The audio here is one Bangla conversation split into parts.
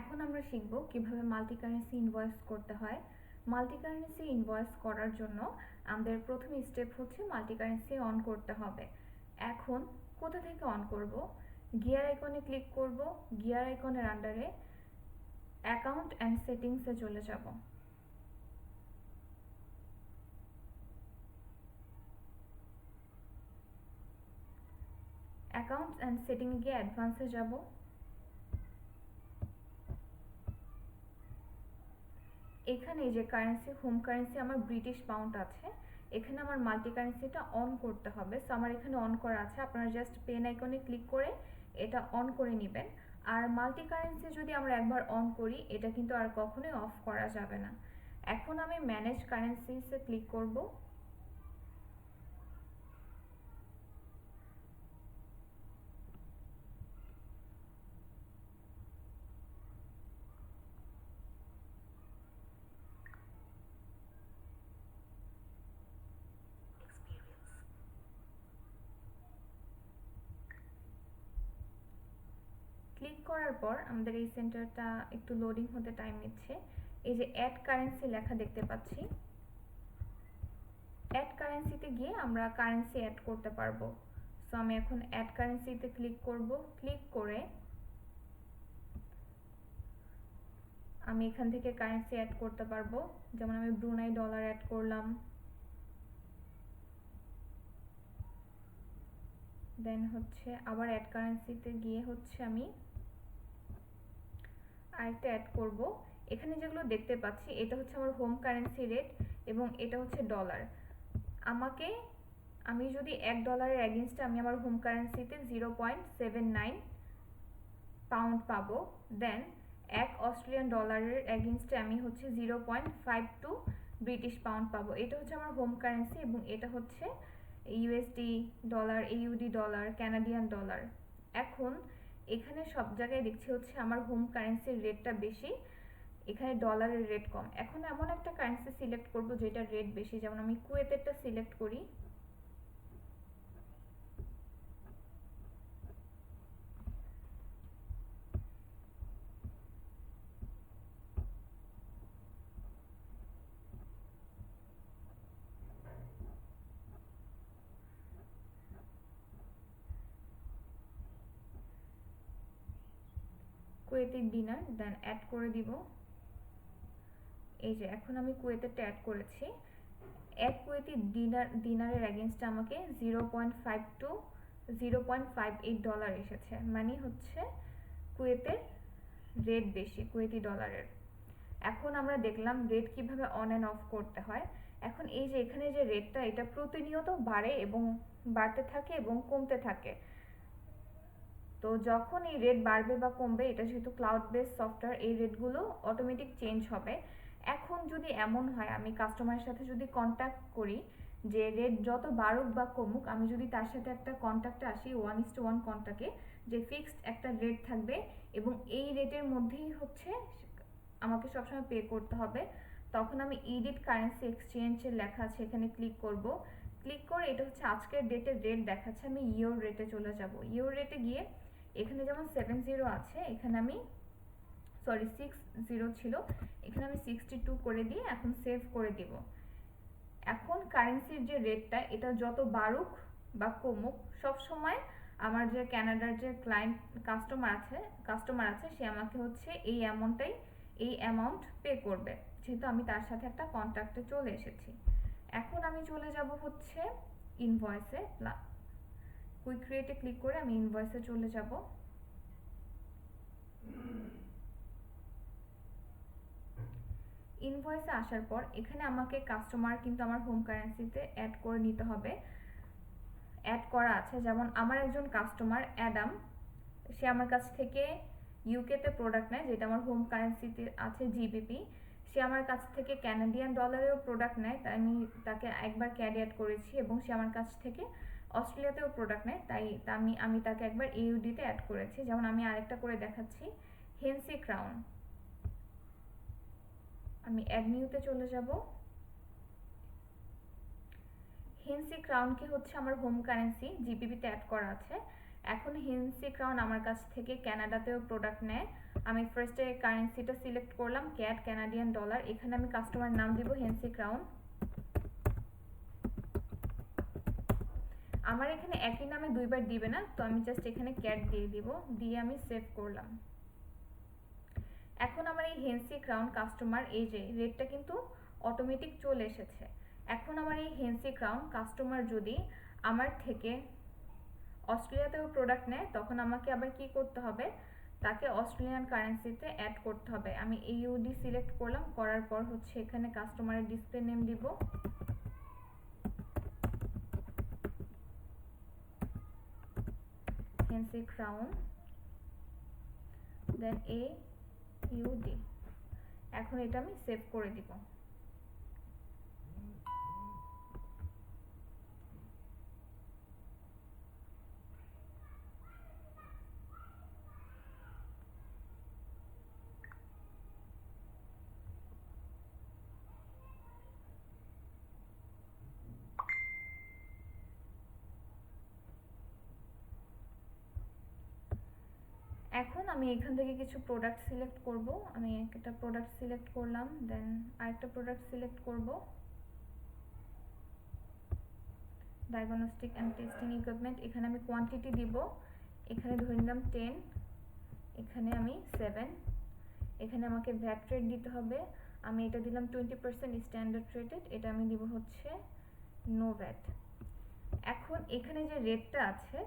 এখন আমরা শিখব কিভাবে মাল্টি কারেন্সি ইনভয়েস করতে হয়। মাল্টি কারেন্সি ইনভয়েস করার জন্য আমাদের প্রথম স্টেপ হচ্ছে মাল্টি কারেন্সি অন করতে হবে। এখন কোথা থেকে অন করব? গিয়ার আইকনে ক্লিক করব। গিয়ার আইকনের আন্ডারে অ্যাকাউন্ট অ্যান্ড সেটিংসে চলে যাব। অ্যাকাউন্টস অ্যান্ড সেটিংয়ে গিয়ে অ্যাডভান্সে যাব। এখানে যে কারেন্সি, হোম কারেন্সি আমার ব্রিটিশ পাউন্ড আছে, এখানে আমার মাল্টি কারেন্সিটা অন করতে হবে। সো আমার এখানে অন করা আছে, আপনারা জাস্ট পেন আইকনে ক্লিক করে এটা অন করে নেবেন। আর মাল্টি কারেন্সি যদি আমরা একবার অন করি, এটা কিন্তু আর কখনোই অফ করা যাবে না। এখন আমি ম্যানেজ কারেন্সিসে ক্লিক করব। ক্লিক করার পর আমাদের এই সেন্টারটা একটু লোডিং হতে টাইম নিচ্ছে। এই যে অ্যাড কারেন্সি লেখা দেখতে পাচ্ছি, অ্যাড কারেন্সিতে গিয়ে আমরা কারেন্সি অ্যাড করতে পারবো। সো আমি এখন অ্যাড কারেন্সিতে ক্লিক করব। ক্লিক করে আমি এখান থেকে কারেন্সি অ্যাড করতে পারবো। যেমন আমি ব্রুনাই ডলার অ্যাড করলাম, দেন হচ্ছে আবার অ্যাড কারেন্সিতে গিয়ে হচ্ছে আমি আরেকটা অ্যাড করব। এখানে যেগুলো দেখতে পাচ্ছি এটা হচ্ছে আমার হোম কারেন্সি রেট এবং এটা হচ্ছে ডলার। আমি যদি $1 এগেইনস্টে আমি আমার হোম কারেন্সিতে 0.79 পাউন্ড পাবো, দেন $1 এগেইনস্টে আমি হচ্ছে 0.52 ব্রিটিশ পাউন্ড পাবো। এটা হচ্ছে আমার হোম কারেন্সি এবং এটা হচ্ছে USD dollar, AUD dollar, Canadian dollar. এখন এখানে সব জায়গায় দেখছি হচ্ছে আমার হোম কারেন্সির রেটটা বেশি, এখানে ডলারের রেট কম। এখন এমন একটা কারেন্সি সিলেক্ট করব যেটা রেট বেশি, যেমন আমি কুয়েতেরটা সিলেক্ট করি। কুয়েতি দিনার, দেন অ্যাড করে দিব। এই যে এখন আমি কুয়েতেরটা অ্যাড করেছি। এক কুয়েতি দিনারের এগেইনস্টে আমাকে 0.58 ডলার এসেছে, মানে হচ্ছে কুয়েতের রেট বেশি কুয়েতি ডলারের। এখন আমরা দেখলাম রেট কিভাবে অন অ্যান্ড অফ করতে হয়। এখন এই যে এখানে যে রেটটা, এটা প্রতিনিয়ত বাড়ে এবং বাড়তে থাকে এবং কমতে থাকে। তো যখন এই রেট বাড়বে বা কমবে, এটা যেহেতু ক্লাউড বেস সফটওয়্যার, এই রেটগুলো অটোমেটিক চেঞ্জ হবে। এখন যদি এমন হয় আমি কাস্টমারের সাথে যদি কন্ট্যাক্ট করি যে রেট যত বাড়ুক বা কমুক, আমি যদি তার সাথে একটা কন্ট্যাক্টে আসি 1:1 কন্ট্যাক্টে, যে ফিক্সড একটা রেট থাকবে এবং এই রেটের মধ্যেই হচ্ছে আমাকে সবসময় পে করতে হবে, তখন আমি এডিট কারেন্সি এক্সচেঞ্জের লেখা আছে এখানে ক্লিক করব। ক্লিক করে এটা হচ্ছে আজকের ডেটের রেট দেখাচ্ছে, আমি ইয়োর রেটে চলে যাব। ইয়োর রেটে গিয়ে এখানে যেমন 70 আছে, এখানে আমি 60 ছিল, এখানে আমি 62 করে দিয়ে এখন সেভ করে দিব। এখন কারেন্সির যে রেটটা, এটা যত বাড়ুক বা কমুক, সব সময় আমার যে কানাডার যে ক্লায়েন্ট কাস্টমার আছে সে আমাকে হচ্ছে এই অ্যামাউন্ট পে করবে, যেহেতু আমি তার সাথে একটা কন্ট্রাক্টে চলে এসেছি। এখন আমি চলে যাব হচ্ছে ইনভয়েসে, কুইক ক্রিয়েটে ক্লিক করে আমি ইনভয়েসে চলে যাব। ইনভয়েসে আসার পর এখানে আমাকে কাস্টমার কিন্তু আমার হোম কারেন্সিতে অ্যাড করে নিতে হবে। অ্যাড করা আছে, যেমন আমার একজন কাস্টমার অ্যাডাম, সে আমার কাছ থেকে ইউকেতে প্রোডাক্ট নেয়, যেটা আমার হোম কারেন্সিতে আছে জিবিপি। সে আমার কাছ থেকে ক্যানাডিয়ান ডলারেও প্রোডাক্ট নেয়, তাই আমি তাকে একবার ক্যাড অ্যাড করেছি, এবং সে আমার কাছ থেকে অস্ট্রেলিয়াতেও প্রোডাক্ট নেয়, তাই আমি তাকে একবার এইউডিতে অ্যাড করেছি। যেমন আমি আরেকটা করে দেখাচ্ছি, হেন্সি ক্রাউন। আমি অ্যাড নিউতে চলে যাব। হেন্সি ক্রাউনকে হচ্ছে আমার হোম কারেন্সি জিবিপিতে অ্যাড করা আছে। এখন হেনসি ক্রাউন আমার কাছ থেকে কানাডাতেও প্রোডাক্ট নেয়। আমি ফার্স্টে কারেন্সিটা সিলেক্ট করলাম ক্যাড কানাডিয়ান ডলার, এখানে আমি কাস্টমার নাম দিব হেনসি ক্রাউন। আমার এখানে একই নামে দুইবার দিবে না, তো আমি জাস্ট এখানে ক্যাড দিয়ে দিব, দিয়ে আমি সেভ করলাম। এখন আমার এই হেনসি ক্রাউন কাস্টমার, এই যে রেটটা কিন্তু অটোমেটিক চলে এসেছে। এখন আমার এই হেনসি ক্রাউন কাস্টমার যদি আমার থেকে অস্ট্রেলিয়াতেও প্রোডাক্ট নেয়, তখন আমাকে আবার কি করতে হবে, তাকে অস্ট্রেলিয়ান কারেন্সিতে অ্যাড করতে হবে। আমি ইউডি সিলেক্ট করলাম, করার পর হচ্ছে এখানে কাস্টমারের ডিসপ্লে নেম দিব, হেনসি ক্রাউন, দেন ইউডি। এখন এটা আমি সেভ করে দিব। এখন আমি এখান থেকে কিছু প্রোডাক্ট সিলেক্ট করব। আমি একটা প্রোডাক্ট সিলেক্ট করলাম, দেন আরেকটা প্রোডাক্ট সিলেক্ট করব, ডায়াগনস্টিক অ্যান্ড টেস্টিং ইকুইপমেন্ট। এখানে আমি কোয়ান্টিটি দিব, এখানে ধরে নিলাম 10, এখানে আমি 7, এখানে আমাকে ভ্যাট রেট দিতে হবে, আমি এটা দিলাম 20% স্ট্যান্ডার্ড রেটেড, এটা আমি দিব হচ্ছে নো ভ্যাট। এখন এখানে যে রেটটা আছে,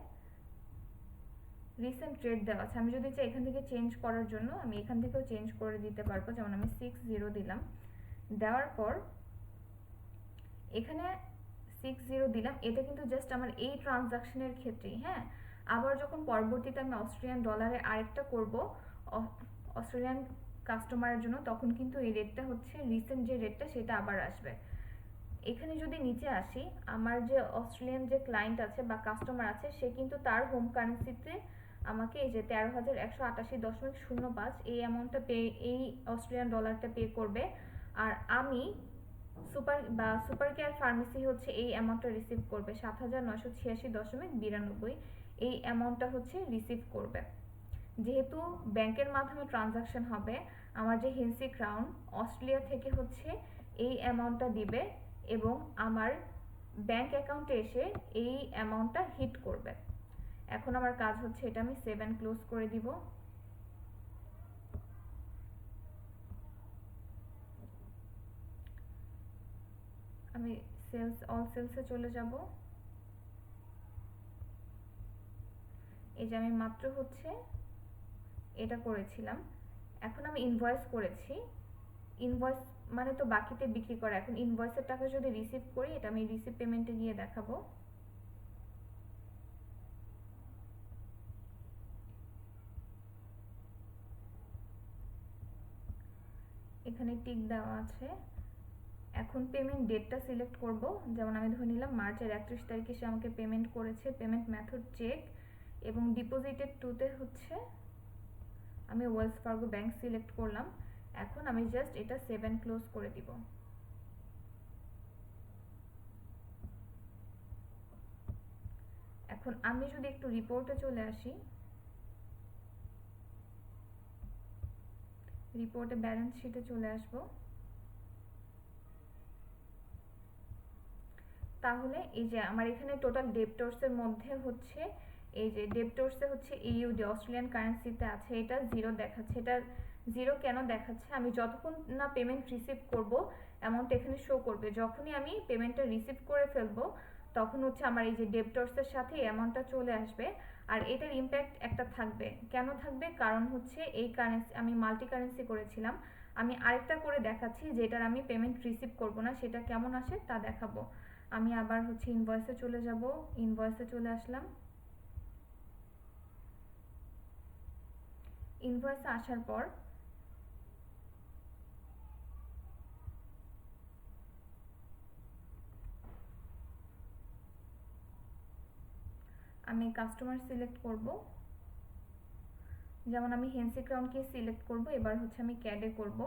রিসেন্ট রেট দেওয়া আছে, আমি যদি চাই এখান থেকে চেঞ্জ করার জন্য আমি এখান থেকেও চেঞ্জ করে দিতে পারবো। যেমন আমি 60 দিলাম, দেওয়ার পর এখানে 60 দিলাম, এটা কিন্তু জাস্ট আমার এই ট্রানজাকশনের ক্ষেত্রেই, হ্যাঁ। আবার যখন পরবর্তীতে আমি অস্ট্রেলিয়ান ডলারে আরেকটা করব অস্ট্রেলিয়ান কাস্টমারের জন্য, তখন কিন্তু এই রেটটা হচ্ছে রিসেন্ট যে রেটটা সেটা আবার আসবে। এখানে যদি নিচে আসি, আমার যে অস্ট্রেলিয়ান যে ক্লায়েন্ট আছে বা কাস্টমার আছে, সে কিন্তু তার হোম কারেন্সিতে আমাকে এই যে 13,188.05 এই অ্যামাউন্টটা এই অস্ট্রেলিয়ান ডলারটা পে করবে। আর আমি সুপার কেয়ার ফার্মেসি হচ্ছে এই অ্যামাউন্টটা রিসিভ করবে, 7,986.92 এই অ্যামাউন্টটা হচ্ছে রিসিভ করবে। যেহেতু ব্যাংকের মাধ্যমে ট্রানজাকশন হবে, আমার যে হেনসি ক্রাউন অস্ট্রেলিয়া থেকে হচ্ছে এই অ্যামাউন্টটা দিবে এবং আমার ব্যাংক অ্যাকাউন্টে এসে এই অ্যামাউন্টটা হিট করবে। এখন আমার কাজ হচ্ছে এটা আমি সেভ অ্যান্ড ক্লোজ করে দিব। আমি অল সেলসে চলে যাব। এই যে আমি মাত্র হচ্ছে এটা করেছিলাম, এখন আমি ইনভয়েস করেছি। ইনভয়েস মানে তো বাকিতে বিক্রি করা, এখন ইনভয়েসের টাকা যদি রিসিভ করি, এটা আমি রিসিভ পেমেন্টে গিয়ে দেখাবো। এখানে টিক দেওয়া আছে। এখন পেমেন্ট ডেটটা সিলেক্ট করব, যেমন আমি ধরে নিলাম মার্চের 31 তারিখে সে আমাকে পেমেন্ট করেছে, পেমেন্ট মেথড চেক, এবং ডিপোজিটেড টুতে হচ্ছে আমি ওয়েলস ফার্গো ব্যাংক সিলেক্ট করলাম। এখন আমি জাস্ট এটা সেভ অ্যান্ড ক্লোজ করে দিব। এখন আমি যদি একটু রিপোর্টে চলে আসি, রিপোর্টে ব্যালেন্স শিটে চলে আসব, তাহলে এই যে আমার এখানে টোটাল ডেবটরসের মধ্যে হচ্ছে এই যে ডেবটরসে হচ্ছে ইউডি অস্ট্রেলিয়ান কারেন্সিতে আছে, এটা 0 দেখাচ্ছে। এটা 0 কেন দেখাচ্ছে, আমি যতক্ষণ না পেমেন্ট রিসিভ করব অ্যামাউন্ট এখানে শো করবে। যখনই আমি পেমেন্টটা রিসিভ করে ফেলবো, তখন হচ্ছে আমার এই যে ডেবটরসের সাথে অ্যামাউন্টটা চলে আসবে। আর এটার ইম্প্যাক্ট একটা থাকবে, কেন থাকবে, কারণ হচ্ছে এই কারেন্সি আমি মাল্টি কারেন্সি করেছিলাম। আমি আরেকটা করে দেখাচ্ছি যেটার আমি পেমেন্ট রিসিভ করব না, সেটা কেমন আসে তা দেখাবো। আমি আবার হচ্ছে ইনভয়েসে চলে যাব, ইনভয়েসে চলে আসলাম। ইনভয়েসে আসার পর আমি কাস্টমার সিলেক্ট করব, যেমন আমি হেনসি ক্রাউনকে সিলেক্ট করব। এবার হচ্ছে আমি ক্যাডে করব।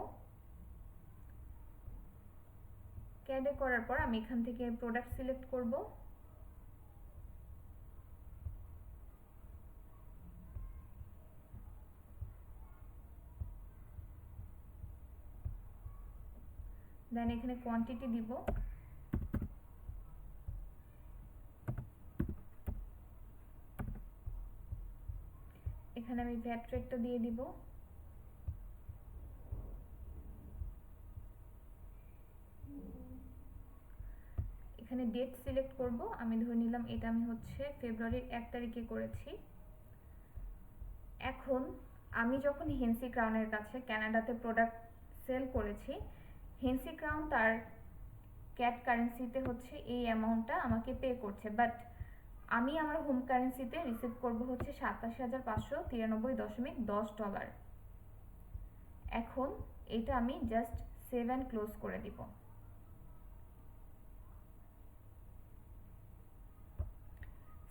ক্যাডে করার পর আমি এখান থেকে প্রোডাক্ট সিলেক্ট করব, দেন এখানে কোয়ান্টিটি দিব, এখানে আমি ভ্যাট রেটটা দিয়ে দিব, এখানে ডেট সিলেক্ট করব, আমি ধরে নিলাম এটা আমি হচ্ছে ফেব্রুয়ারির 1 তারিখে করেছি। এখন আমি যখন হেন্সি ক্রাউনের কাছে কানাডাতে প্রোডাক্ট সেল করেছি, হেন্সি ক্রাউন তার ক্যাট কারেন্সিতে হচ্ছে এই অ্যামাউন্টটা আমাকে পে করছে, বাট আমি আমার হোম কারেন্সিতে রিসিভ করব হচ্ছে $87,593.10। এখন এটা আমি জাস্ট সেভ অ্যান্ড ক্লোজ করে দিব।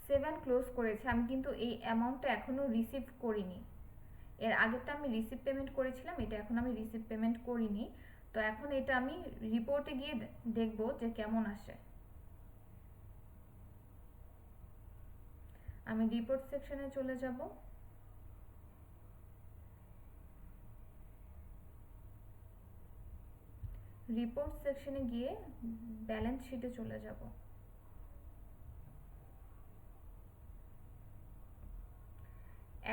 সেভ অ্যান্ড ক্লোজ করেছি, আমি কিন্তু এই অ্যামাউন্টটা এখনো রিসিভ করিনি। এর আগেরটা আমি রিসিভ পেমেন্ট করেছিলাম, এটা এখন আমি রিসিভ পেমেন্ট করিনি। তো এখন এটা আমি রিপোর্টে গিয়ে দেখব যে কেমন আসে। আমি রিপোর্ট সেকশনে চলে যাব, রিপোর্ট সেকশনে গিয়ে ব্যালেন্স শিটে চলে যাব।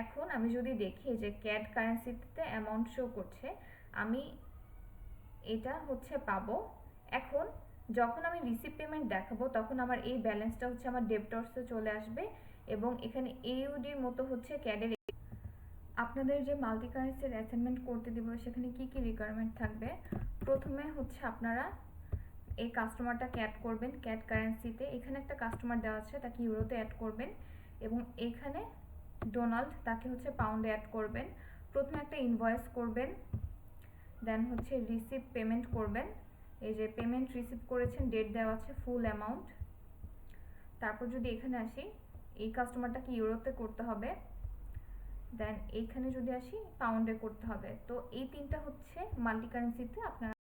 এখন আমি যদি দেখি যে ক্যাড কারেন্সিতে অ্যামাউন্ট শো করছে, আমি এটা হচ্ছে পাবো। এখন যখন আমি রিসিভ পেমেন্ট দেখাবো তখন আমার এই ব্যালেন্সটা হচ্ছে আমার ডেবিটর্সে চলে আসবে এবং এখানে এইউডির মতো হচ্ছে ক্যাডের আপনাদের যে মাল্টি কারেন্সির অ্যাসাইনমেন্ট করতে দিব সেখানে কি কি রিকোয়ারমেন্ট থাকবে। প্রথমে হচ্ছে আপনারা এই কাস্টমারটা অ্যাড করবেন ক্যাড কারেন্সিতে, এখানে একটা কাস্টমার দেওয়া আছে তাকে ইউরোতে অ্যাড করবেন এবং এখানে ডোনাল্ড তাকে হচ্ছে পাউন্ডে অ্যাড করবেন। প্রথমে একটা ইনভয়েস করবেন, দেন হচ্ছে রিসিভ পেমেন্ট করবেন, এই যে পেমেন্ট রিসিভ করেছেন ডেট দেওয়া আছে ফুল অ্যামাউন্ট। তারপর যদি এখানে আসি এই কাস্টমারটাকে ইউরোতে করতে হবে, দেন এইখানে যদি আসি পাউন্ডে করতে হবে। তো এই তিনটা হচ্ছে মাল্টি কারেন্সিতে আপনারা